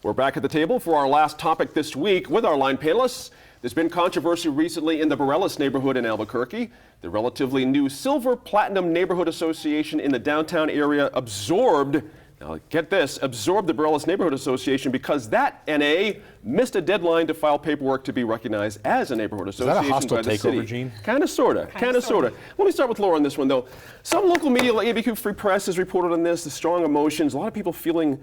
We're back at the table for our last topic this week with our line panelists. There's been controversy recently in the Borellis neighborhood in Albuquerque. The relatively new Silver Platinum Neighborhood Association in the downtown area absorbed the Borellis Neighborhood Association because that NA missed a deadline to file paperwork to be recognized as a neighborhood association. Is that a hostile by the takeover, city. Gene? Kind of, sort of. Let me start with Laura on this one, though. Some local media, like ABQ Free Press, has reported on this, the strong emotions, a lot of people feeling,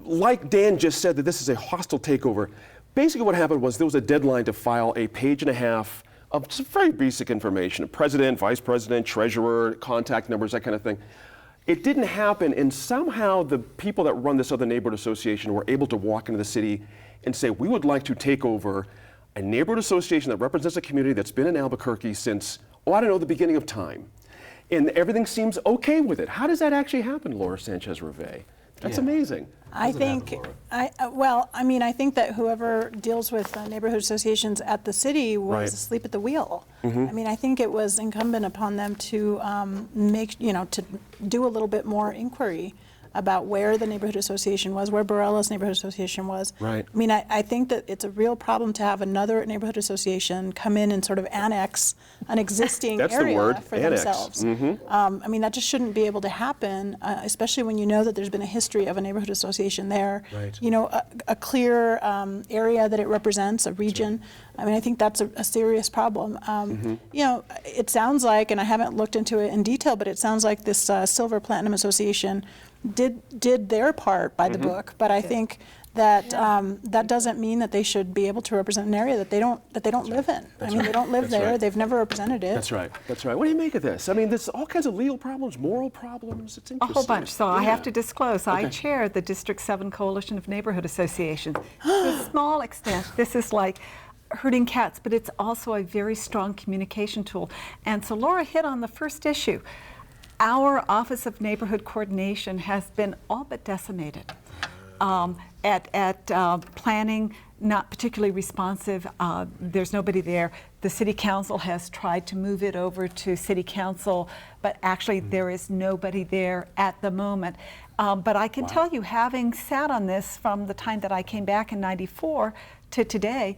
like Dan just said, that this is a hostile takeover. Basically what happened was there was a deadline to file a page and a half of just very basic information, president, vice president, treasurer, contact numbers, that kind of thing. It didn't happen, and somehow the people that run this other neighborhood association were able to walk into the city and say, we would like to take over a neighborhood association that represents a community that's been in Albuquerque since, the beginning of time. And everything seems okay with it. How does that actually happen, Laura Sanchez-Rivey? That's amazing. I think that whoever deals with neighborhood associations at the city was asleep at the wheel. Mm-hmm. I think it was incumbent upon them to to do a little bit more inquiry about where the neighborhood association was, where Borellis Neighborhood Association was. Right. I think that it's a real problem to have another neighborhood association come in and sort of annex an existing That's area the word, for annex. themselves. Mm-hmm. That just shouldn't be able to happen, especially when you know that there's been a history of a neighborhood association there. Right. A clear area that it represents, a region. Right. I think that's a serious problem. It sounds like, and I haven't looked into it in detail, but it sounds like this Silver Platinum Association did their part by the book, but I think that that doesn't mean that they should be able to represent an area that they don't live in. They don't live there. They've never represented it. That's right. What do you make of this? there's all kinds of legal problems, moral problems. It's interesting. A whole bunch. So I have to disclose, I chair the District 7 Coalition of Neighborhood Associations. To a small extent, this is like herding cats, but it's also a very strong communication tool. And so Laura hit on the first issue. Our Office of Neighborhood Coordination has been all but decimated. At planning, not particularly responsive. There's nobody there. The City Council has tried to move it over to City Council, but actually there is nobody there at the moment. But I can tell you, having sat on this from the time that I came back in '94 to today,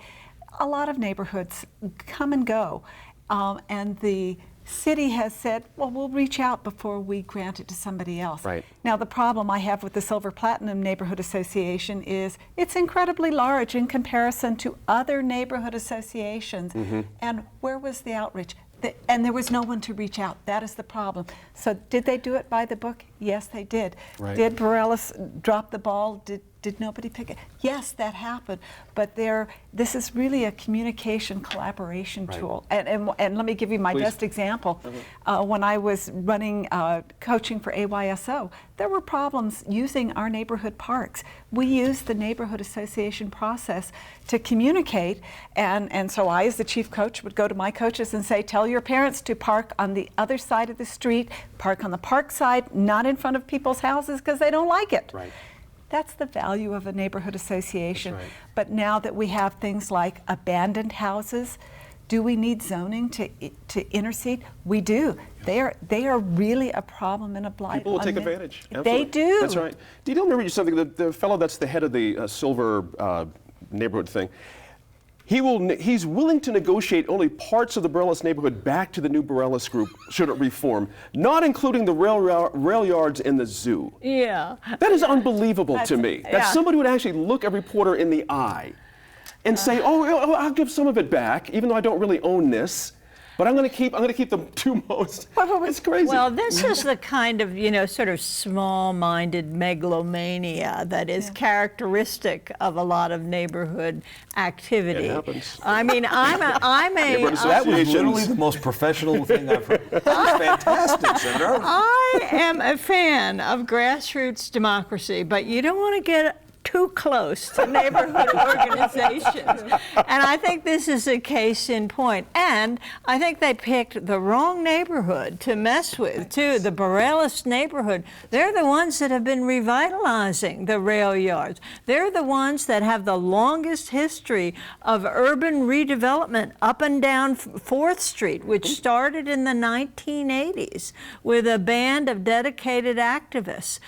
a lot of neighborhoods come and go, and the city has said, well, we'll reach out before we grant it to somebody else. Right. Now, the problem I have with the Silver Platinum Neighborhood Association is it's incredibly large in comparison to other neighborhood associations. Mm-hmm. And where was the outreach? And there was no one to reach out. That is the problem. So did they do it by the book? Yes, they did. Right. Did Borellis drop the ball? Did nobody pick it? Yes, that happened. But this is really a communication collaboration tool. And let me give you my best example. Mm-hmm. When I was running coaching for AYSO, there were problems using our neighborhood parks. We used the neighborhood association process to communicate. And so I, as the chief coach, would go to my coaches and say, tell your parents to park on the other side of the street, park on the park side, not in front of people's houses because they don't like it. Right. That's the value of a neighborhood association. Right. But now that we have things like abandoned houses, do we need zoning to intercede? We do. They are really a problem and a blight. People will take advantage. Absolutely. They do. That's right. Did you remember something? The fellow that's the head of the Silver neighborhood thing, he's willing to negotiate only parts of the Borellis neighborhood back to the new Borellis group should it reform, not including the rail yards and the zoo. Yeah. That is unbelievable to me. That somebody would actually look a reporter in the eye and say, I'll give some of it back, even though I don't really own this. But I'm going to keep the two most. It's crazy. Well, this is the kind of, sort of small-minded megalomania that is characteristic of a lot of neighborhood activity. It happens. I'm a That was literally the most professional thing I've heard. That was fantastic, Senator. I am a fan of grassroots democracy, but you don't want to get too close to neighborhood organizations. And I think this is a case in point. And I think they picked the wrong neighborhood to mess with, too, the Borellis neighborhood. They're the ones that have been revitalizing the rail yards. They're the ones that have the longest history of urban redevelopment up and down 4th Street, which started in the 1980s with a band of dedicated activists,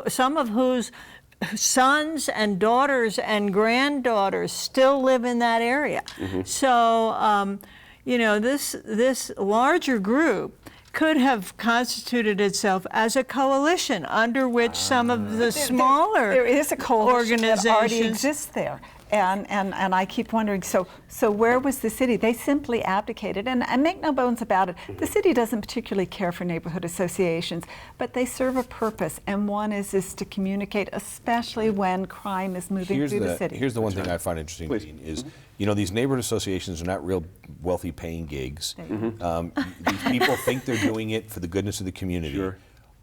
some of whose sons and daughters and granddaughters still live in that area. So, this larger group could have constituted itself as a coalition under which some of the smaller There is a coalition that already organizations exists there. And I keep wondering, so where was the city? They simply abdicated. And make no bones about it, the city doesn't particularly care for neighborhood associations, but they serve a purpose. And one is to communicate, especially when crime is moving through the city. Here's the one thing I find interesting, Dean, is these neighborhood associations are not real wealthy paying gigs. These people think they're doing it for the goodness of the community. Sure.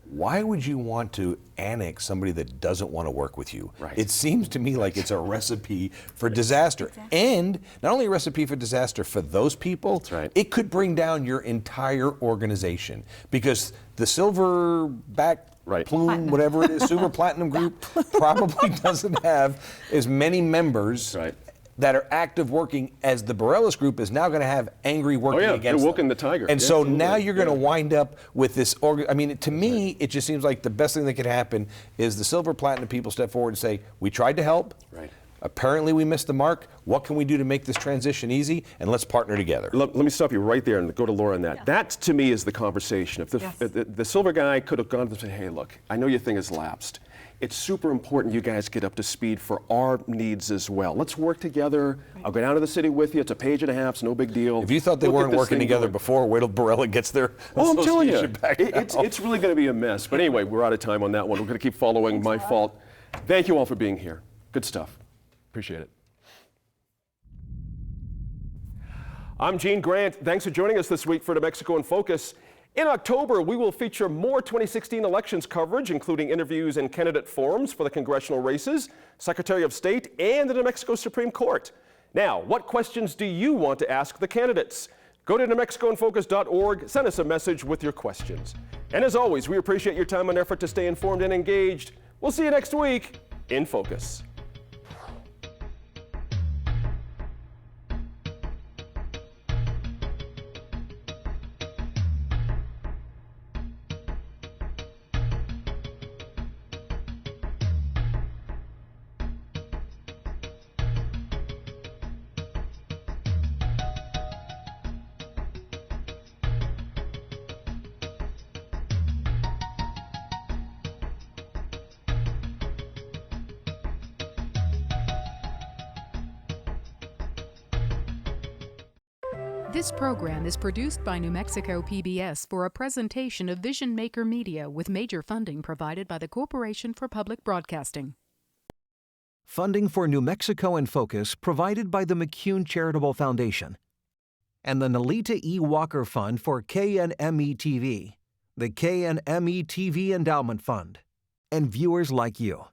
Why would you want to annex somebody that doesn't want to work with you? Right. It seems to me like it's a recipe for disaster. And not only a recipe for disaster for those people, right. it could bring down your entire organization. Because the Silverback Right. Plume, whatever it is, Silver Platinum Group probably doesn't have as many members Right. that are active working as the Borellis Group is now going to have angry working yeah, against they're woken them. the tiger. And Yeah, so absolutely. now you're going to Yeah. wind up with this. I mean, to me, it just seems like the best thing that could happen is the Silver Platinum people step forward and say, we tried to help. Right. Apparently we missed the mark. What can we do to make this transition easy? And let's partner together. Let me stop you right there and go to Laura on that. That, to me, is the conversation. If the silver guy could have gone to them and said, hey, look, I know your thing has lapsed. It's super important you guys get up to speed for our needs as well. Let's work together. I'll go down to the city with you. It's a page and a half. It's no big deal. If you thought they We'll get weren't this working thing together going. before, wait till Borella gets their Oh, I'm telling you, association back it's really going to be a mess. But anyway, we're out of time on that one. We're going to keep following My Fault. Thank you all for being here. Good stuff. Appreciate it. I'm Gene Grant. Thanks for joining us this week for New Mexico in Focus. In October, we will feature more 2016 elections coverage, including interviews and candidate forums for the congressional races, Secretary of State, and the New Mexico Supreme Court. Now, what questions do you want to ask the candidates? Go to NewMexicoInFocus.org, send us a message with your questions. And as always, we appreciate your time and effort to stay informed and engaged. We'll see you next week in Focus. This program is produced by New Mexico PBS for a presentation of Vision Maker Media with major funding provided by the Corporation for Public Broadcasting. Funding for New Mexico in Focus provided by the McCune Charitable Foundation and the Nalita E. Walker Fund for KNME-TV, the KNME-TV Endowment Fund, and viewers like you.